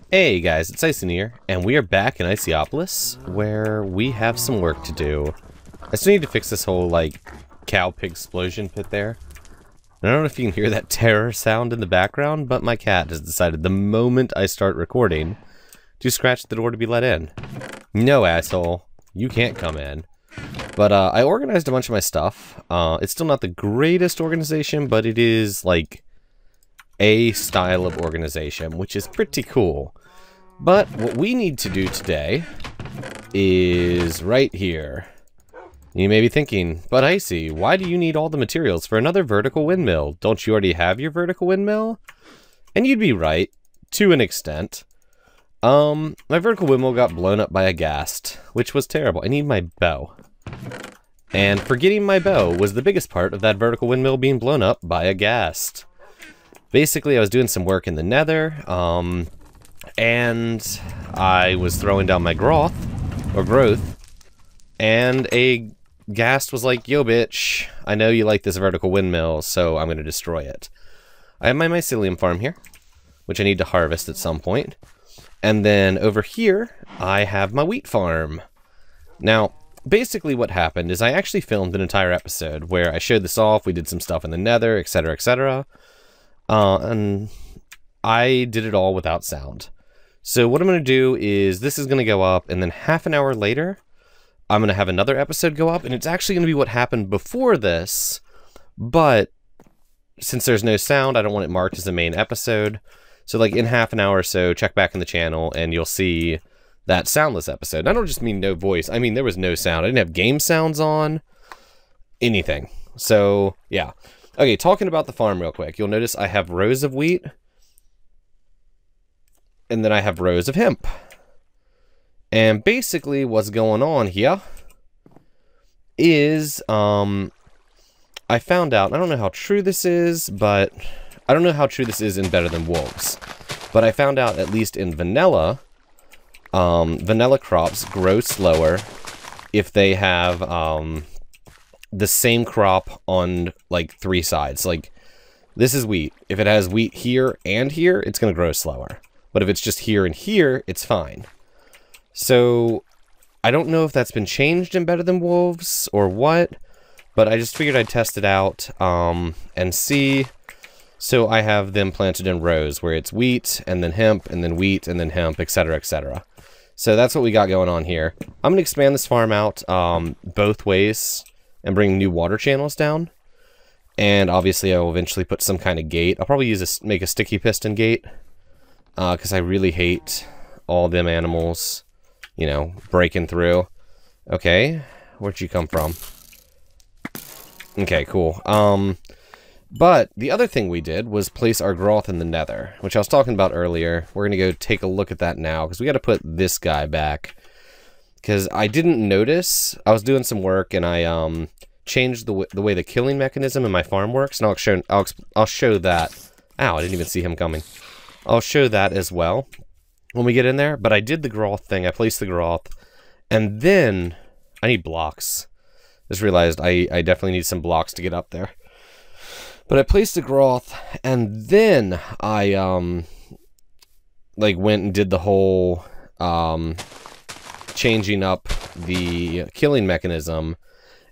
Hey guys, it's IcyNewYear, and we are back in Icyopolis, where we have some work to do. I still need to fix this whole, cow pig explosion pit there. And I don't know if you can hear that terror sound in the background, but my cat has decided the moment I start recording to scratch the door to be let in. No, asshole. You can't come in. But I organized a bunch of my stuff. It's still not the greatest organization, but it is, a style of organization, which is pretty cool. But what we need to do today is right here. You may be thinking, but Icy, why do you need all the materials for another vertical windmill? Don't you already have your vertical windmill? And you'd be right, to an extent. My vertical windmill got blown up by a ghast, which was terrible. I need my bow. And forgetting my bow was the biggest part of that vertical windmill being blown up by a ghast. Basically, I was doing some work in the nether, and I was throwing down my growth, and a ghast was like, yo bitch, I know you like this vertical windmill, so I'm going to destroy it. I have my mycelium farm here, which I need to harvest at some point. And then over here, I have my wheat farm. Now, basically what happened is I actually filmed an entire episode where I showed this off, we did some stuff in the nether, etc, etc. And I did it all without sound. So what I'm going to do is this is going to go up, and then half an hour later, I'm going to have another episode go up, and it's actually going to be what happened before this, but since there's no sound, I don't want it marked as the main episode. So in half an hour or so, check back in the channel, and you'll see that soundless episode. And I don't just mean no voice. I mean, there was no sound. I didn't have game sounds on. Anything. So, yeah. Okay, talking about the farm real quick. You'll notice I have rows of wheat. And then I have rows of hemp. And basically what's going on here is, I found out, I don't know how true this is, but I don't know how true this is in Better Than Wolves. But I found out, at least in vanilla, vanilla crops grow slower if they have, the same crop on, three sides. This is wheat. If it has wheat here and here, it's going to grow slower. But if it's just here and here, it's fine. So, I don't know if that's been changed in Better Than Wolves or what, but I just figured I'd test it out, and see. So I have them planted in rows where it's wheat, and then hemp, and then wheat, and then hemp, etc, etc. So that's what we got going on here. I'm going to expand this farm out, both ways, and bring new water channels down. And obviously I will eventually put some kind of gate. I'll probably make a sticky piston gate, because I really hate all them animals, breaking through. Okay, where'd you come from? Okay, cool. But the other thing we did was place our growth in the nether, which I was talking about earlier. We're going to go take a look at that now, because we got to put this guy back. Because I didn't notice, I was doing some work, and I changed the way the killing mechanism in my farm works, and I'll show that. Ow, I didn't even see him coming. I'll show that as well when we get in there. But I did the growth thing, I placed the growth, and then I need blocks. Just realized I definitely need some blocks to get up there. But I placed the growth, and then I went and did the whole changing up the killing mechanism.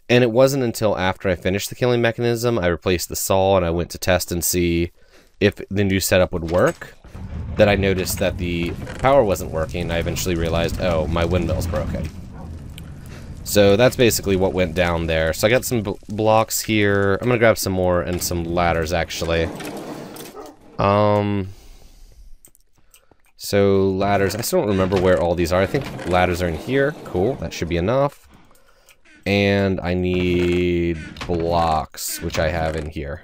And it wasn't until after I finished the killing mechanism, I replaced the saw, and I went to test and see if the new setup would work, that I noticed that the power wasn't working. I eventually realized, oh, my windmill's broken. So that's basically what went down there. So I got some blocks here. I'm gonna grab some more and some ladders, actually. So ladders, I still don't remember where all these are. I think ladders are in here. Cool, that should be enough. And I need blocks, which I have in here.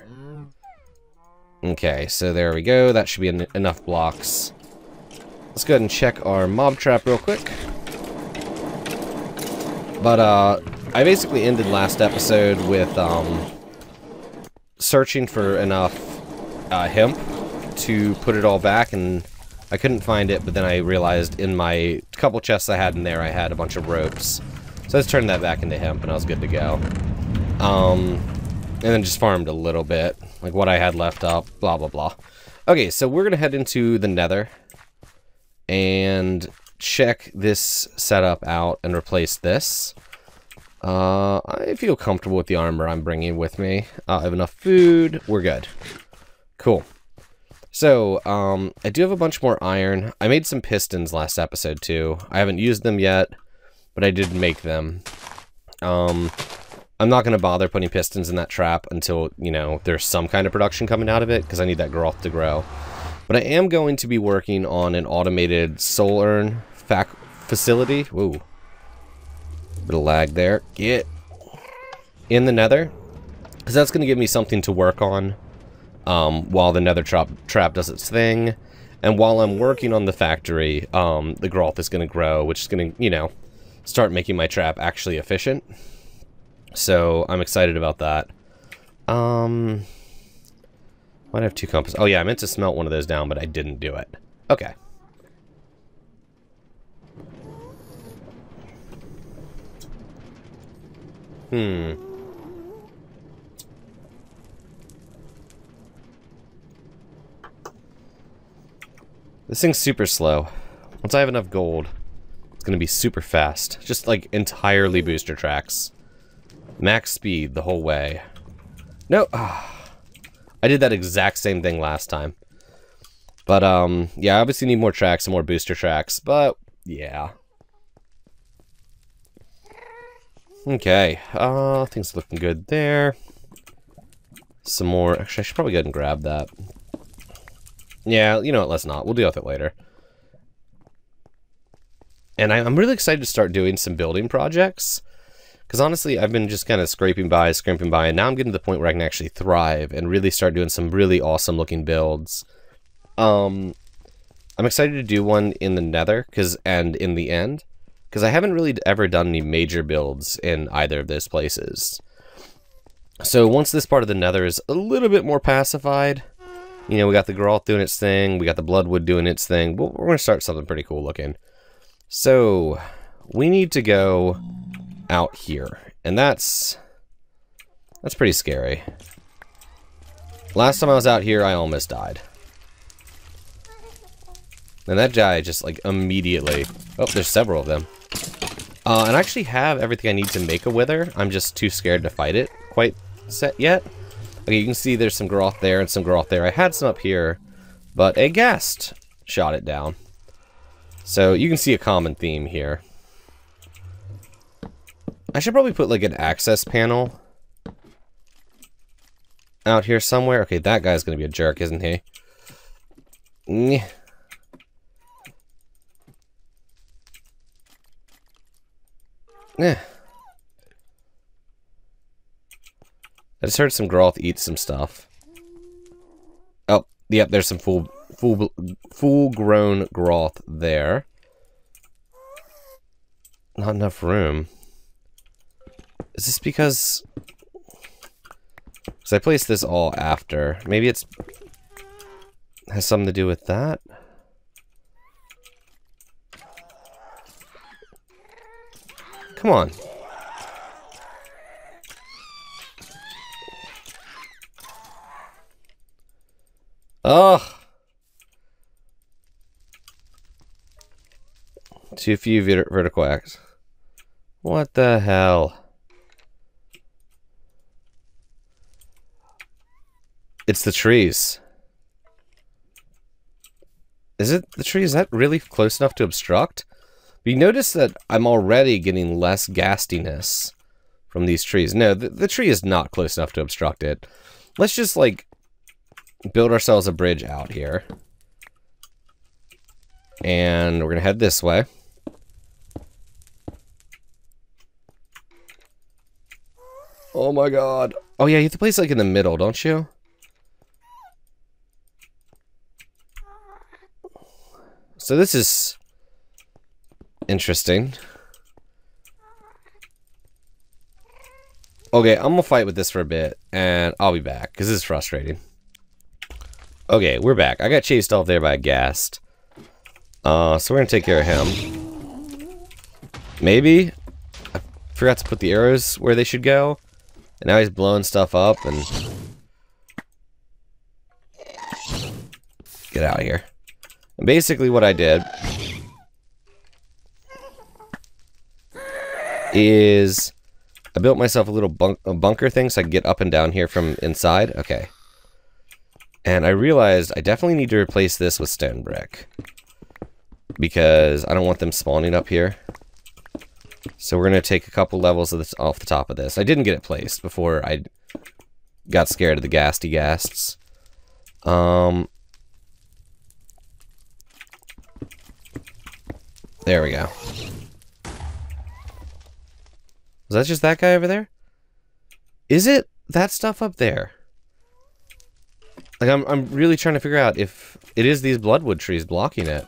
Okay, so there we go. That should be enough blocks. Let's go ahead and check our mob trap real quick. But, I basically ended last episode with, searching for enough, hemp to put it all back, and I couldn't find it, but then I realized in my couple chests I had in there, I had a bunch of ropes. So I just turned that back into hemp, and I was good to go. And then just farmed a little bit, what I had left up, blah, blah, blah. Okay, so we're gonna head into the nether, and check this setup out and replace this. I feel comfortable with the armor I'm bringing with me. I have enough food. We're good. Cool. So, I do have a bunch more iron. I made some pistons last episode, too. I haven't used them yet, but I did make them. I'm not going to bother putting pistons in that trap until, you know, there's some kind of production coming out of it, because I need that growth to grow. But I am going to be working on an automated soul urn facility. Whoa. Bit of lag there. Get in the nether, because that's going to give me something to work on while the nether trap does its thing. And while I'm working on the factory, the growth is going to grow, which is going to, you know, start making my trap actually efficient. So I'm excited about that. Might have 2 compass. Oh yeah, I meant to smelt one of those down, but I didn't do it. Okay. This thing's super slow. Once I have enough gold, it's gonna be super fast. Just like entirely booster tracks. Max speed the whole way. No, I did that exact same thing last time. But yeah, I obviously need more tracks and more booster tracks, but yeah. Okay, things looking good there. Some more, actually I should probably go ahead and grab that. Yeah, you know what, let's not. We'll deal with it later. And I'm really excited to start doing some building projects. Because honestly, I've been just kind of scraping by, and now I'm getting to the point where I can actually thrive and really start doing some really awesome looking builds. I'm excited to do one in the nether, and in the end, because I haven't really ever done any major builds in either of those places. So once this part of the nether is a little bit more pacified, you know, we got the Geralt doing its thing, we got the Bloodwood doing its thing, we're going to start something pretty cool looking. So, we need to go out here, and that's pretty scary. Last time I was out here, I almost died. And that guy just, like, immediately... Oh, there's several of them. And I actually have everything I need to make a wither. I'm just too scared to fight it quite set yet. Okay, you can see there's some Groth there and some Groth there. I had some up here, but a ghast shot it down. So you can see a common theme here. I should probably put like an access panel out here somewhere. Okay, that guy's gonna be a jerk, isn't he? Yeah. Yeah. I just heard some Groth eat some stuff. Oh, yep, there's some full-grown Groth there. Not enough room. Is this because I placed this all after? Maybe it's has something to do with that? Come on. Ugh. Too few vertical acts. What the hell? It's the trees. Is it the tree? Is that really close enough to obstruct? But you notice that I'm already getting less ghastiness from these trees. No, the tree is not close enough to obstruct it. Let's just, like, build ourselves a bridge out here. And we're going to head this way. Oh my god. Oh yeah, you have to place, like, in the middle, don't you? So this is interesting. Okay, I'm gonna fight with this for a bit, and I'll be back, because this is frustrating. Okay, we're back. I got chased off there by a ghast. So we're gonna take care of him. Maybe? I forgot to put the arrows where they should go. And now he's blowing stuff up, and... Get out of here. And basically what I did is I built myself a little bunker thing so I can get up and down here from inside. Okay. And I realized I definitely need to replace this with stone brick, because I don't want them spawning up here. So we're going to take a couple levels of this off the top of this. I didn't get it placed before I got scared of the ghasty ghasts. There we go. Was that just that guy over there? Is it that stuff up there? Like, I'm really trying to figure out if it is these bloodwood trees blocking it.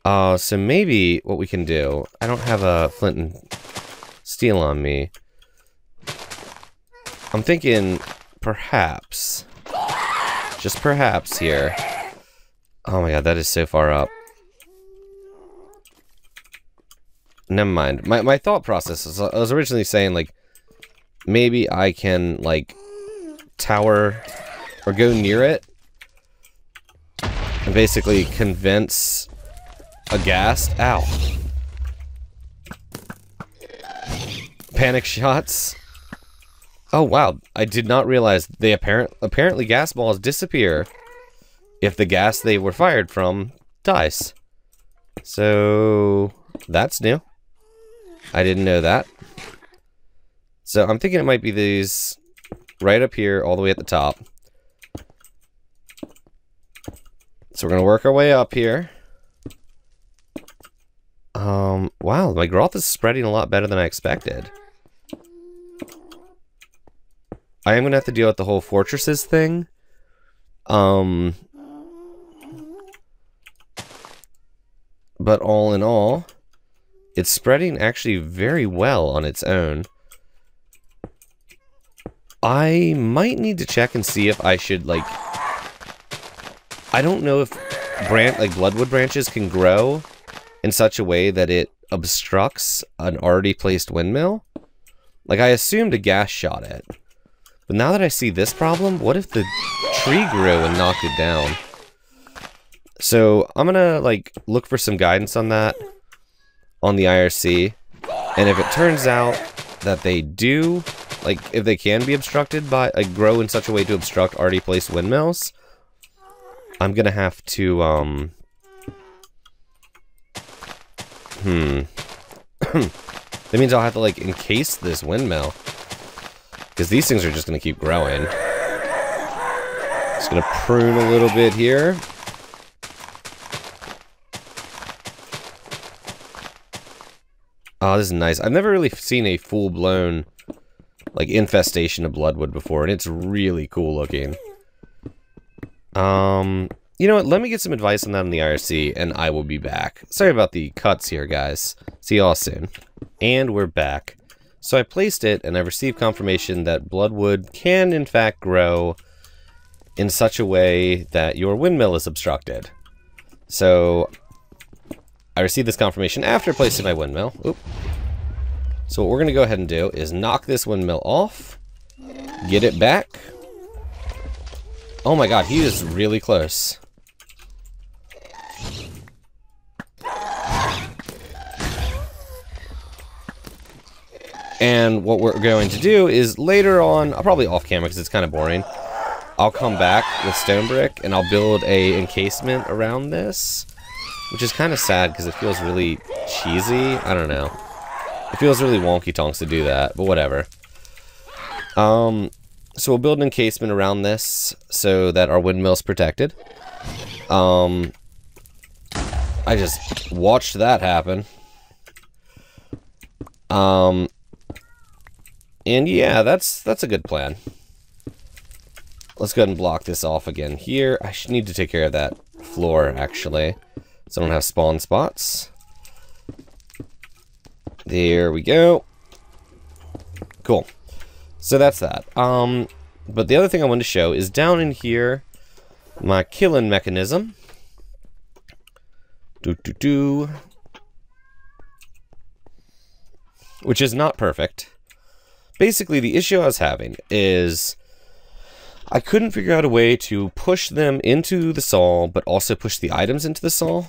So maybe what we can do... I don't have a flint and steel on me. I'm thinking perhaps... just perhaps here... Oh my god, that is so far up. Never mind. My thought process is, I was originally saying, like, maybe I can, like, tower or go near it and basically convince a ghast. Ow. Panic shots. Oh wow, I did not realize they apparently gas balls disappear if the gas they were fired from dies. So that's new. I didn't know that. So I'm thinking it might be these right up here all the way at the top. So we're gonna work our way up here. Wow, my growth is spreading a lot better than I expected. I am gonna have to deal with the whole fortresses thing. But all in all, it's spreading actually very well on its own. I might need to check and see if I should, like... I don't know if bloodwood branches can grow in such a way that it obstructs an already placed windmill. Like, I assumed a gas shot it. But now that I see this problem, what if the tree grew and knocked it down? So, I'm gonna, like, look for some guidance on that on the IRC. And if it turns out that they do, like, if they can be obstructed by, like, grow in such a way to obstruct already placed windmills, I'm gonna have to, that means I'll have to, like, encase this windmill. Because these things are just gonna keep growing. Just gonna prune a little bit here. Oh, this is nice. I've never really seen a full-blown, like, infestation of bloodwood before, and it's really cool looking. You know what? Let me get some advice on that in the IRC, and I will be back. Sorry about the cuts here, guys. See y'all soon. And we're back. So I placed it, and I've received confirmation that bloodwood can, in fact, grow in such a way that your windmill is obstructed. So I received this confirmation after placing my windmill. Oop. So what we're going to go ahead and do is knock this windmill off, get it back. Oh my god, he is really close. And what we're going to do is later on, probably off camera because it's kind of boring, I'll come back with stone brick and I'll build a encasement around this, which is kind of sad because it feels really cheesy. I don't know. It feels really wonky tonks to do that, but whatever. So we'll build an encasement around this so that our windmill's protected. I just watched that happen. And yeah, that's a good plan. Let's go ahead and block this off again here. I should need to take care of that floor, actually, so I don't have spawn spots. There we go. Cool. So that's that. But the other thing I wanted to show is down in here, my killing mechanism. Which is not perfect. Basically, the issue I was having is I couldn't figure out a way to push them into the saw, but also push the items into the saw.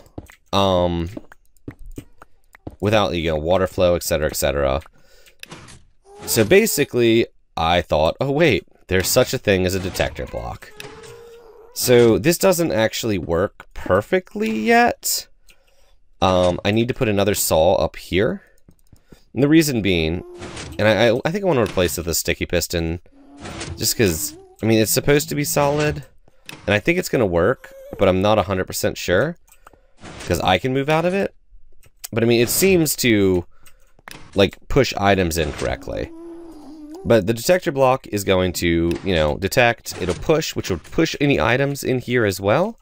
without, you know, water flow, etc., etc. So basically, I thought, oh wait, there's such a thing as a detector block. So this doesn't actually work perfectly yet. I need to put another saw up here. And the reason being, and I think I want to replace it with a sticky piston, just because, I mean, it's supposed to be solid, and I think it's going to work, but I'm not 100% sure, because I can move out of it. But I mean, it seems to, like, push items in correctly. But the detector block is going to, you know, detect, it'll push, which will push any items in here as well.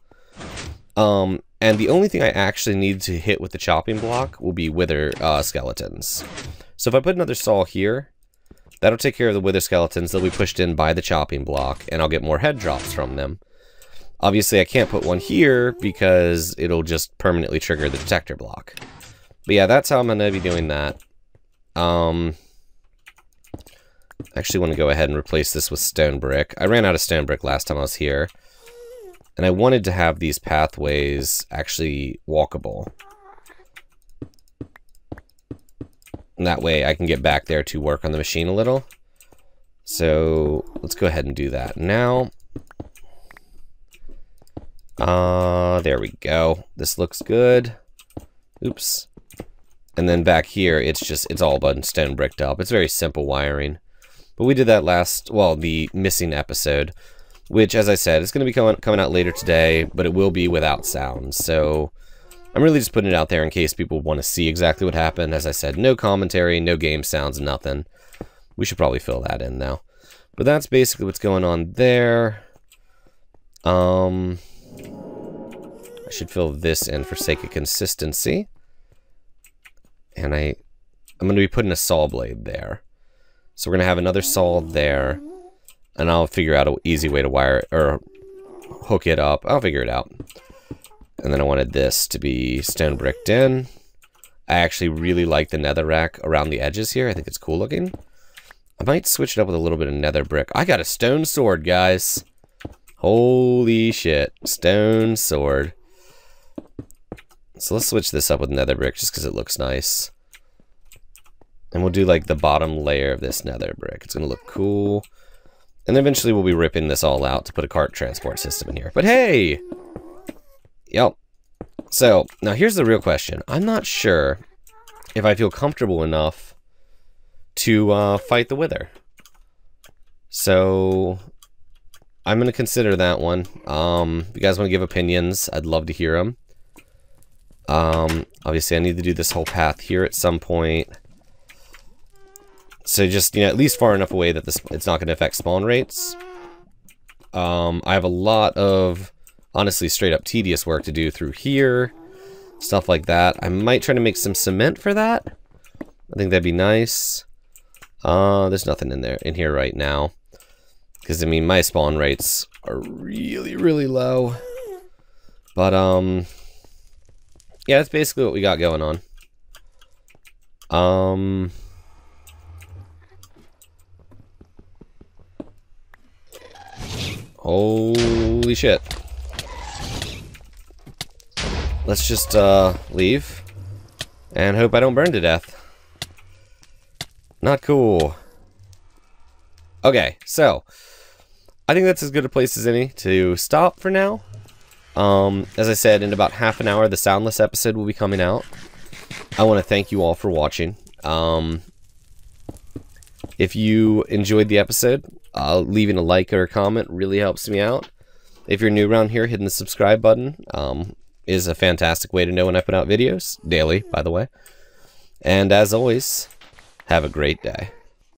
And the only thing I actually need to hit with the chopping block will be wither skeletons. So if I put another saw here, that'll take care of the wither skeletons. They'll be pushed in by the chopping block, and I'll get more head drops from them. Obviously, I can't put one here because it'll just permanently trigger the detector block. But yeah, that's how I'm going to be doing that. I actually want to go ahead and replace this with stone brick. I ran out of stone brick last time I was here. And I wanted to have these pathways actually walkable. And that way I can get back there to work on the machine a little. So let's go ahead and do that now. There we go. This looks good. Oops. And then back here, it's all but stone bricked up. It's very simple wiring. But we did that the missing episode, which, as I said, is going to be coming out later today, but it will be without sound. So I'm really just putting it out there in case people want to see exactly what happened. As I said, no commentary, no game sounds, nothing. We should probably fill that in now. But that's basically what's going on there. I should fill this in for sake of consistency. And I'm going to be putting a saw blade there. So we're going to have another saw there. And I'll figure out an easy way to wire it, or hook it up. I'll figure it out. And then I wanted this to be stone bricked in. I actually really like the nether rack around the edges here. I think it's cool looking. I might switch it up with a little bit of nether brick. I got a stone sword, guys. Holy shit. Stone sword. So let's switch this up with nether brick just because it looks nice. And we'll do like the bottom layer of this nether brick. It's going to look cool. And eventually we'll be ripping this all out to put a cart transport system in here. But hey! Yep. So, now here's the real question. I'm not sure if I feel comfortable enough to fight the wither. So, I'm going to consider that one. If you guys want to give opinions, I'd love to hear them. Obviously I need to do this whole path here at some point. So just, you know, at least far enough away that it's not going to affect spawn rates. I have a lot of, honestly, straight up tedious work to do through here. Stuff like that. I might try to make some cement for that. I think that'd be nice. There's nothing in here right now. Because, I mean, my spawn rates are really, really low. But, yeah, that's basically what we got going on. Holy shit. Let's just leave and hope I don't burn to death. Not cool. Okay, so I think that's as good a place as any to stop for now. As I said, in about half an hour, the soundless episode will be coming out. I want to thank you all for watching. If you enjoyed the episode, leaving a like or a comment really helps me out. If you're new around here, hitting the subscribe button is a fantastic way to know when I put out videos. Daily, by the way. And as always, have a great day.